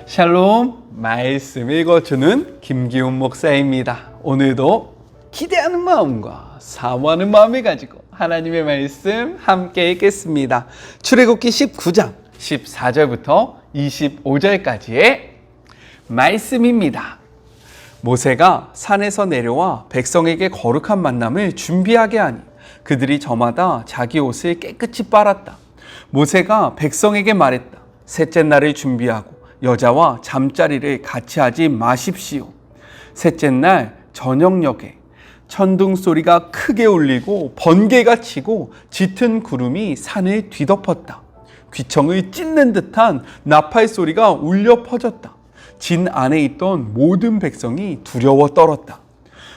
샬롬, 말씀 읽어주는 김기훈 목사입니다. 오늘도 기대하는 마음과 사모하는 마음을 가지고 하나님의 말씀 함께 읽겠습니다. 출애굽기 19장 14절부터 25절까지의 말씀입니다. 모세가 산에서 내려와 백성에게 거룩한 만남을 준비하게 하니 그들이 저마다 자기 옷을 깨끗이 빨았다. 모세가 백성에게 말했다. 셋째 날을 준비하고 여자와 잠자리를 같이 하지 마십시오. 셋째 날 저녁녘에 천둥 소리가 크게 울리고 번개가 치고 짙은 구름이 산을 뒤덮었다. 귀청을 찢는 듯한 나팔 소리가 울려 퍼졌다. 진 안에 있던 모든 백성이 두려워 떨었다.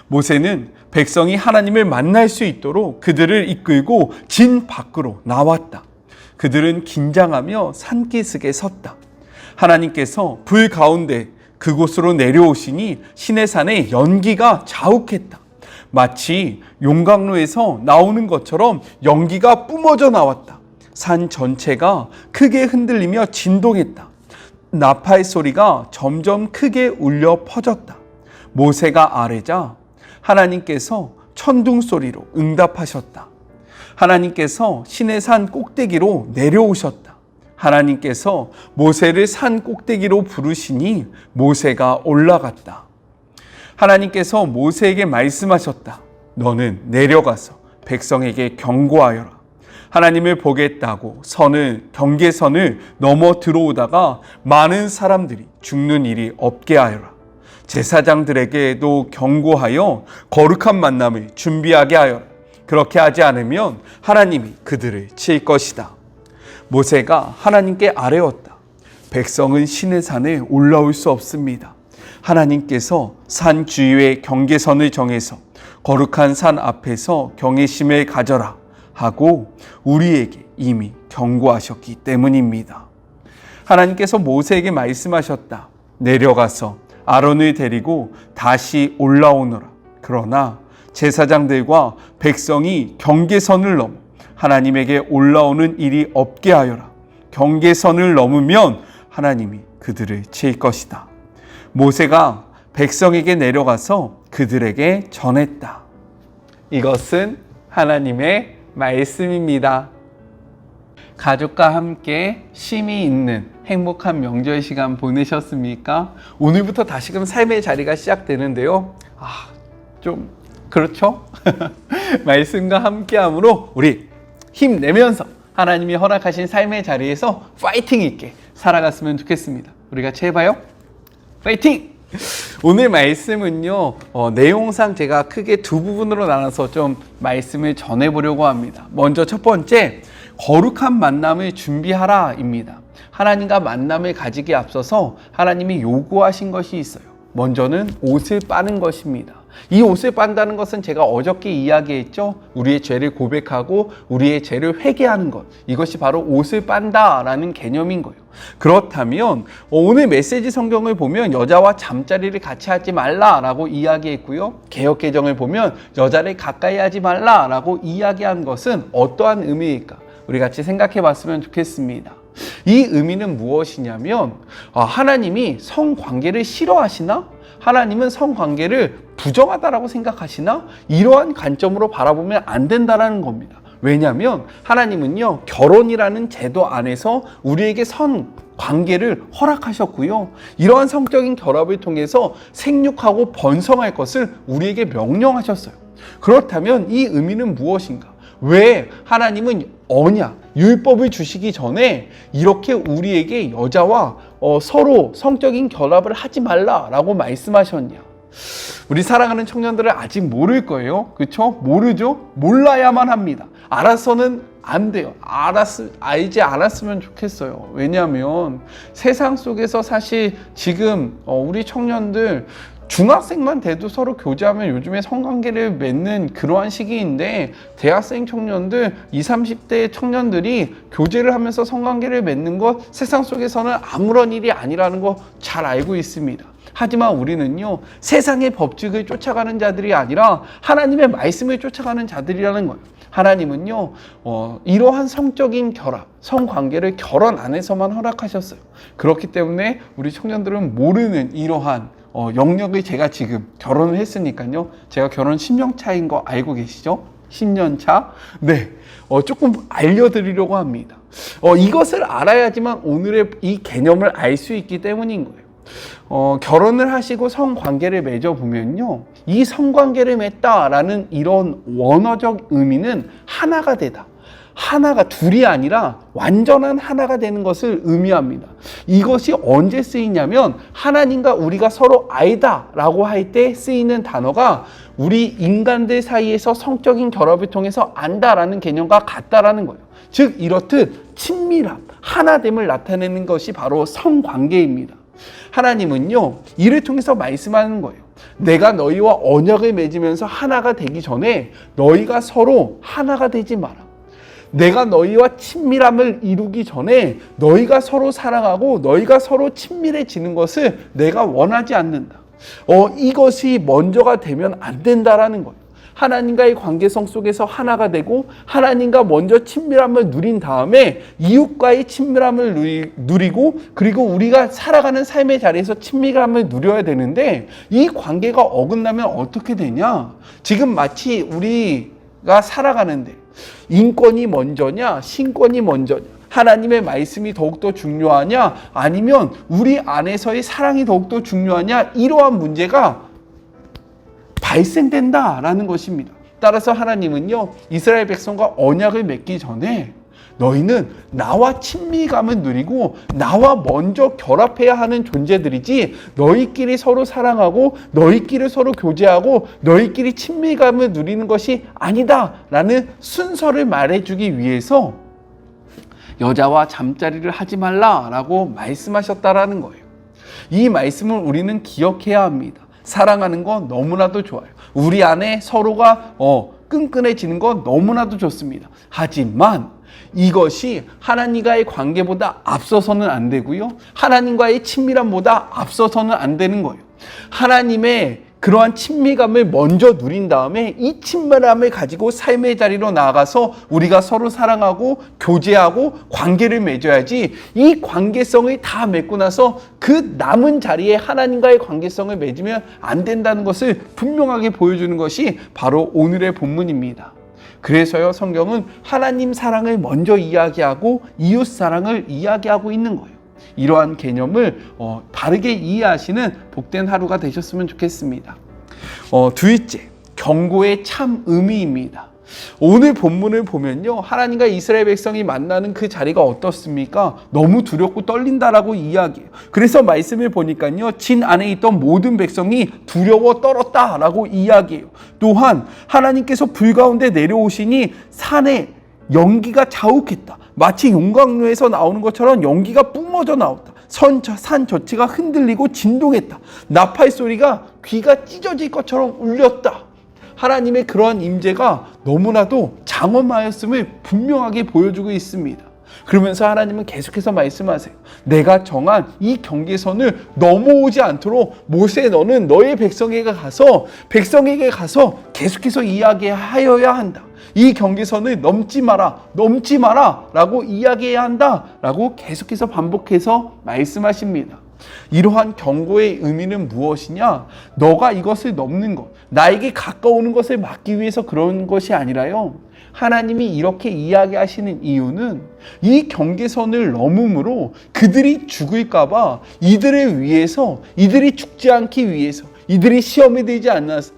모세는 백성이 하나님을 만날 수 있도록 그들을 이끌고 진 밖으로 나왔다. 그들은 긴장하며 산기슭에 섰다. 하나님께서 불 가운데 그곳으로 내려오시니 시내산에 연기가 자욱했다. 마치 용광로에서 나오는 것처럼 연기가 뿜어져 나왔다. 산 전체가 크게 흔들리며 진동했다. 나팔 소리가 점점 크게 울려 퍼졌다. 모세가 아뢰자 하나님께서 천둥 소리로 응답하셨다. 하나님께서 시내산 꼭대기로 내려오셨다. 하나님께서 모세를 산 꼭대기로 부르시니 모세가 올라갔다. 하나님께서 모세에게 말씀하셨다. 너는 내려가서 백성에게 경고하여라. 하나님을 보겠다고 경계선을 넘어 들어오다가 많은 사람들이 죽는 일이 없게 하여라. 제사장들에게도 경고하여 거룩한 만남을 준비하게 하여라. 그렇게 하지 않으면 하나님이 그들을 칠 것이다. 모세가 하나님께 아뢰었다. 백성은 시내산에 올라올 수 없습니다. 하나님께서 산 주위에 경계선을 정해서 거룩한 산 앞에서 경외심을 가져라 하고 우리에게 이미 경고하셨기 때문입니다. 하나님께서 모세에게 말씀하셨다. 내려가서 아론을 데리고 다시 올라오너라. 그러나 제사장들과 백성이 경계선을 넘어 하나님에게 올라오는 일이 없게 하여라. 경계선을 넘으면 하나님이 그들을 칠 것이다. 모세가 백성에게 내려가서 그들에게 전했다. 이것은 하나님의 말씀입니다. 가족과 함께 쉼이 있는 행복한 명절 시간 보내셨습니까? 오늘부터 다시금 삶의 자리가 시작되는데요. 좀 그렇죠? 말씀과 함께함으로 우리 힘내면서 하나님이 허락하신 삶의 자리에서 파이팅 있게 살아갔으면 좋겠습니다. 우리 같이 해봐요. 파이팅! 오늘 말씀은요, 내용상 제가 크게 두 부분으로 나눠서 좀 말씀을 전해보려고 합니다. 먼저 첫 번째, 거룩한 만남을 준비하라 입니다. 하나님과 만남을 가지기에 앞서서 하나님이 요구하신 것이 있어요. 먼저는 옷을 빠는 것입니다. 이 옷을 빤다는 것은 제가 어저께 이야기했죠. 우리의 죄를 고백하고 우리의 죄를 회개하는 것. 이것이 바로 옷을 빤다라는 개념인 거예요. 그렇다면 오늘 메시지 성경을 보면 여자와 잠자리를 같이 하지 말라라고 이야기했고요. 개역개정을 보면 여자를 가까이 하지 말라라고 이야기한 것은 어떠한 의미일까? 우리 같이 생각해 봤으면 좋겠습니다. 이 의미는 무엇이냐면 하나님이 성관계를 싫어하시나? 하나님은 성관계를 부정하다라고 생각하시나? 이러한 관점으로 바라보면 안 된다는 겁니다. 왜냐하면 하나님은요, 결혼이라는 제도 안에서 우리에게 성관계를 허락하셨고요. 이러한 성적인 결합을 통해서 생육하고 번성할 것을 우리에게 명령하셨어요. 그렇다면 이 의미는 무엇인가? 왜 하나님은 언약, 율법을 주시기 전에 이렇게 우리에게 여자와 서로 성적인 결합을 하지 말라라고 말씀하셨냐? 우리 사랑하는 청년들은 아직 모를 거예요. 그렇죠? 모르죠? 몰라야만 합니다. 알아서는 안 돼요. 알지 않았으면 좋겠어요. 왜냐하면 세상 속에서 사실 지금 우리 청년들 중학생만 돼도 서로 교제하면 요즘에 성관계를 맺는 그러한 시기인데 대학생 청년들, 20, 30대 청년들이 교제를 하면서 성관계를 맺는 것 세상 속에서는 아무런 일이 아니라는 거 잘 알고 있습니다. 하지만 우리는요, 세상의 법칙을 쫓아가는 자들이 아니라 하나님의 말씀을 쫓아가는 자들이라는 거예요. 하나님은요, 이러한 성적인 결합, 성관계를 결혼 안에서만 허락하셨어요. 그렇기 때문에 우리 청년들은 모르는 이러한 영역을 제가 지금 결혼을 했으니까요. 제가 결혼 10년 차인 거 알고 계시죠? 10년 차? 네. 조금 알려드리려고 합니다. 이것을 알아야지만 오늘의 이 개념을 알 수 있기 때문인 거예요. 결혼을 하시고 성관계를 맺어보면요. 이 성관계를 맺다라는 이런 원어적 의미는 하나가 되다. 하나가 둘이 아니라 완전한 하나가 되는 것을 의미합니다. 이것이 언제 쓰이냐면 하나님과 우리가 서로 알다라고 할 때 쓰이는 단어가 우리 인간들 사이에서 성적인 결합을 통해서 안다라는 개념과 같다라는 거예요. 즉 이렇듯 친밀함, 하나됨을 나타내는 것이 바로 성관계입니다. 하나님은요, 이를 통해서 말씀하는 거예요. 내가 너희와 언약을 맺으면서 하나가 되기 전에 너희가 서로 하나가 되지 마라. 내가 너희와 친밀함을 이루기 전에 너희가 서로 사랑하고 너희가 서로 친밀해지는 것을 내가 원하지 않는다. 이것이 먼저가 되면 안 된다라는 거예요. 하나님과의 관계성 속에서 하나가 되고 하나님과 먼저 친밀함을 누린 다음에 이웃과의 친밀함을 누리고 그리고 우리가 살아가는 삶의 자리에서 친밀함을 누려야 되는데 이 관계가 어긋나면 어떻게 되냐? 지금 마치 우리가 살아가는데 인권이 먼저냐 신권이 먼저냐 하나님의 말씀이 더욱더 중요하냐 아니면 우리 안에서의 사랑이 더욱더 중요하냐 이러한 문제가 발생된다라는 것입니다. 따라서 하나님은요 이스라엘 백성과 언약을 맺기 전에 너희는 나와 친밀감을 누리고 나와 먼저 결합해야 하는 존재들이지 너희끼리 서로 사랑하고 너희끼리 서로 교제하고 너희끼리 친밀감을 누리는 것이 아니다 라는 순서를 말해주기 위해서 여자와 잠자리를 하지 말라라고 말씀하셨다라는 거예요. 이 말씀을 우리는 기억해야 합니다. 사랑하는 건 너무나도 좋아요. 우리 안에 서로가 끈끈해지는 건 너무나도 좋습니다. 하지만 이것이 하나님과의 관계보다 앞서서는 안 되고요. 하나님과의 친밀함보다 앞서서는 안 되는 거예요. 하나님의 그러한 친밀감을 먼저 누린 다음에 이 친밀함을 가지고 삶의 자리로 나아가서 우리가 서로 사랑하고 교제하고 관계를 맺어야지 이 관계성을 다 맺고 나서 그 남은 자리에 하나님과의 관계성을 맺으면 안 된다는 것을 분명하게 보여주는 것이 바로 오늘의 본문입니다. 그래서요 성경은 하나님 사랑을 먼저 이야기하고 이웃 사랑을 이야기하고 있는 거예요. 이러한 개념을 바르게 이해하시는 복된 하루가 되셨으면 좋겠습니다. 둘째, 경고의 참 의미입니다. 오늘 본문을 보면요 하나님과 이스라엘 백성이 만나는 그 자리가 어떻습니까? 너무 두렵고 떨린다라고 이야기해요. 그래서 말씀을 보니까요 진 안에 있던 모든 백성이 두려워 떨었다라고 이야기해요. 또한 하나님께서 불 가운데 내려오시니 산에 연기가 자욱했다. 마치 용광로에서 나오는 것처럼 연기가 뿜어져 나왔다. 산 전체가 흔들리고 진동했다. 나팔 소리가 귀가 찢어질 것처럼 울렸다. 하나님의 그러한 임재가 너무나도 장엄하였음을 분명하게 보여주고 있습니다. 그러면서 하나님은 계속해서 말씀하세요. 내가 정한 이 경계선을 넘어오지 않도록 모세 너는 너의 백성에게 가서 계속해서 이야기하여야 한다. 이 경계선을 넘지 마라 라고 이야기해야 한다 라고 계속해서 반복해서 말씀하십니다. 이러한 경고의 의미는 무엇이냐? 너가 이것을 넘는 것, 나에게 가까우는 것을 막기 위해서 그런 것이 아니라요. 하나님이 이렇게 이야기하시는 이유는 이 경계선을 넘음으로 그들이 죽을까봐 이들을 위해서, 이들이 죽지 않기 위해서, 이들이 시험에 들지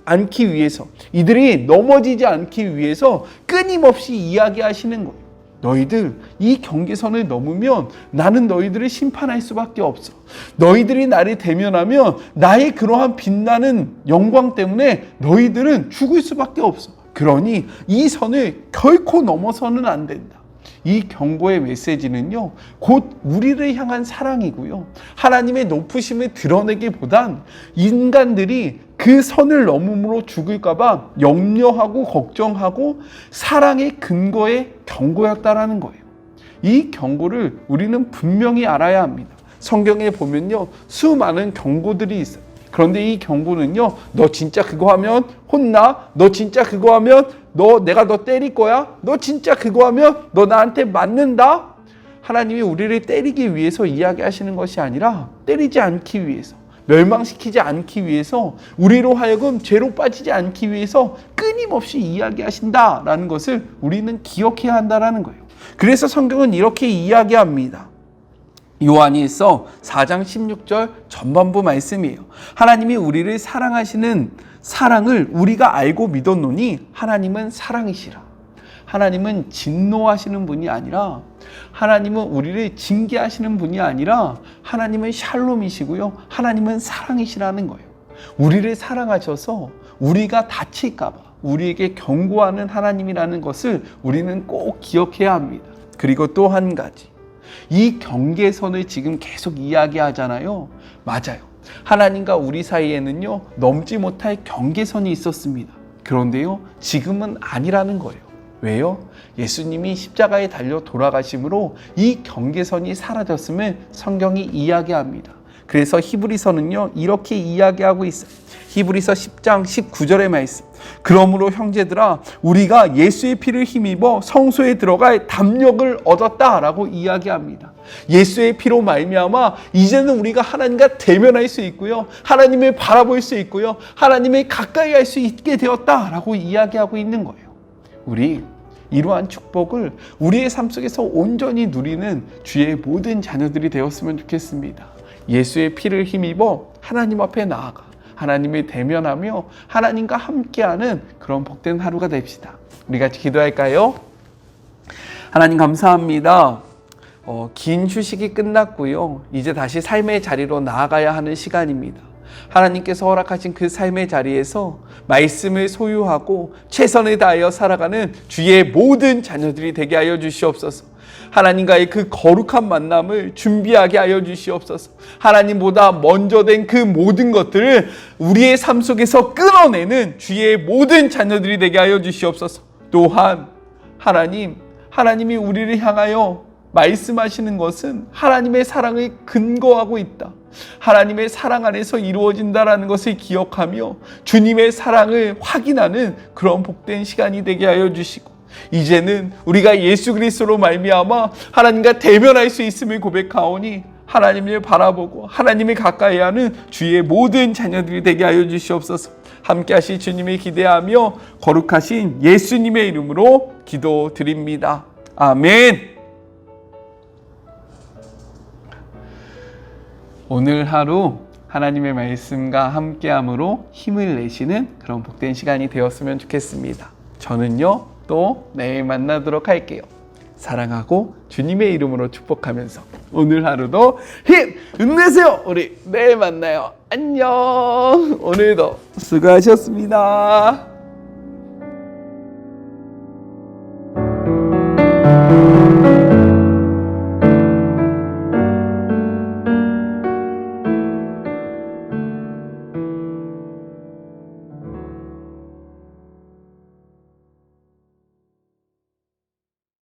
않기 위해서, 이들이 넘어지지 않기 위해서 끊임없이 이야기하시는 거예요. 너희들 이 경계선을 넘으면 나는 너희들을 심판할 수밖에 없어. 너희들이 나를 대면하면 나의 그러한 빛나는 영광 때문에 너희들은 죽을 수밖에 없어. 그러니 이 선을 결코 넘어서는 안 된다. 이 경고의 메시지는요 곧 우리를 향한 사랑이고요 하나님의 높으심을 드러내기보단 인간들이 그 선을 넘음으로 죽을까봐 염려하고 걱정하고 사랑의 근거의 경고였다라는 거예요. 이 경고를 우리는 분명히 알아야 합니다. 성경에 보면요 수많은 경고들이 있어요. 그런데 이 경고는요, 너 진짜 그거 하면 혼나? 너 진짜 그거 하면 내가 너 때릴 거야? 너 진짜 그거 하면 너 나한테 맞는다? 하나님이 우리를 때리기 위해서 이야기하시는 것이 아니라 때리지 않기 위해서, 멸망시키지 않기 위해서, 우리로 하여금 죄로 빠지지 않기 위해서 끊임없이 이야기하신다라는 것을 우리는 기억해야 한다라는 거예요. 그래서 성경은 이렇게 이야기합니다. 요한일서 4장 16절 전반부 말씀이에요. 하나님이 우리를 사랑하시는 사랑을 우리가 알고 믿었노니 하나님은 사랑이시라. 하나님은 진노하시는 분이 아니라, 하나님은 우리를 징계하시는 분이 아니라 하나님은 샬롬이시고요, 하나님은 사랑이시라는 거예요. 우리를 사랑하셔서 우리가 다칠까 봐 우리에게 경고하는 하나님이라는 것을 우리는 꼭 기억해야 합니다. 그리고 또 한 가지, 이 경계선을 지금 계속 이야기하잖아요. 맞아요. 하나님과 우리 사이에는요, 넘지 못할 경계선이 있었습니다. 그런데요, 지금은 아니라는 거예요. 왜요? 예수님이 십자가에 달려 돌아가심으로 이 경계선이 사라졌음을 성경이 이야기합니다. 그래서 히브리서는요, 이렇게 이야기하고 있어요. 히브리서 10장 19절의 말씀. 그러므로 형제들아, 우리가 예수의 피를 힘입어 성소에 들어갈 담력을 얻었다라고 이야기합니다. 예수의 피로 말미암아 이제는 우리가 하나님과 대면할 수 있고요, 하나님을 바라볼 수 있고요, 하나님을 가까이 할 수 있게 되었다라고 이야기하고 있는 거예요. 우리 이러한 축복을 우리의 삶 속에서 온전히 누리는 주의 모든 자녀들이 되었으면 좋겠습니다. 예수의 피를 힘입어 하나님 앞에 나아가 하나님을 대면하며 하나님과 함께하는 그런 복된 하루가 됩시다. 우리 같이 기도할까요? 하나님 감사합니다. 긴 휴식이 끝났고요, 이제 다시 삶의 자리로 나아가야 하는 시간입니다. 하나님께서 허락하신 그 삶의 자리에서 말씀을 소유하고 최선을 다하여 살아가는 주의 모든 자녀들이 되게 하여 주시옵소서. 하나님과의 그 거룩한 만남을 준비하게 하여 주시옵소서. 하나님보다 먼저 된 그 모든 것들을 우리의 삶 속에서 끊어내는 주의 모든 자녀들이 되게 하여 주시옵소서. 또한 하나님이 우리를 향하여 말씀하시는 것은 하나님의 사랑을 근거하고 있다, 하나님의 사랑 안에서 이루어진다라는 것을 기억하며 주님의 사랑을 확인하는 그런 복된 시간이 되게 하여 주시고, 이제는 우리가 예수 그리스도로 말미암아 하나님과 대면할 수 있음을 고백하오니 하나님을 바라보고 하나님을 가까이 하는 주의 모든 자녀들이 되게 하여 주시옵소서. 함께 하실 주님을 기대하며 거룩하신 예수님의 이름으로 기도드립니다. 아멘. 오늘 하루 하나님의 말씀과 함께함으로 힘을 내시는 그런 복된 시간이 되었으면 좋겠습니다. 저는요, 또 내일 만나도록 할게요. 사랑하고 주님의 이름으로 축복하면서 오늘 하루도 힘내세요. 우리 내일 만나요. 안녕. 오늘도 수고하셨습니다.